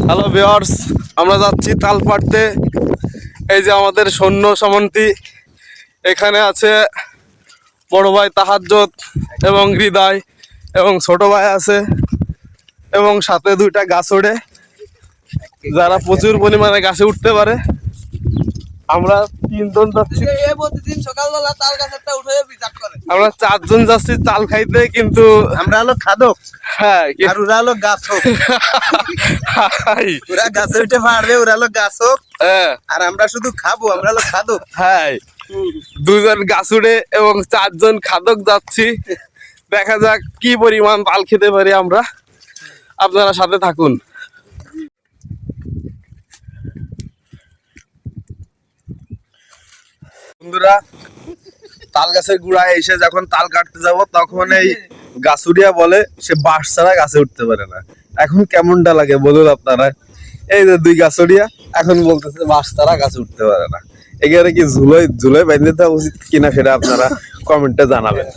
Hello viewers, আমরা যাচ্ছি তাল পাড়তে। এই যে আমাদের সৈন্য সামন্তী, এখানে আছে বড় ভাই তাহাজ্জুদ এবং হৃদয় এবং ছোট ভাই আছে এবং সাথে দুইটা গাছ ওড়ে, যারা প্রচুর পরিমাণে গাছে উঠতে পারে। আমরা তিনজন যাচ্ছি, আমরা চারজন যাচ্ছি তাল খাইতে, কিন্তু আমরা হলো খাদক হ্যাঁ আর ওরা হলো গাছক। ওরা গাছে উঠে পারবে, ওরা হলো গাছক আর আমরা শুধু খাবো, আমরা হলো খাদক। হ্যাঁ, দুজন গাছুড়ে এবং চারজন খাদক যাচ্ছি। দেখা যাক কি পরিমাণ তাল খেতে পারি আমরা। আপনারা সাথে থাকুন। বন্ধুরা, তাল গাছের গুড়ায় এসে যখন তাল কাটতে যাব, তখন এই গাছুড়িয়া বলে সে বাঁশ ছাড়া গাছে উঠতে পারে না। এখন কেমনটা লাগে বলুন আপনারা? এই যে দুই গাছুড়িয়া এখন বলতেছে বাঁশ ছাড়া গাছে উঠতে পারে না। এখানে কি ঝুলোয় ঝুলোয় বেঁধে দেওয়া উচিত কিনা সেটা আপনারা কমেন্টে জানাবেন।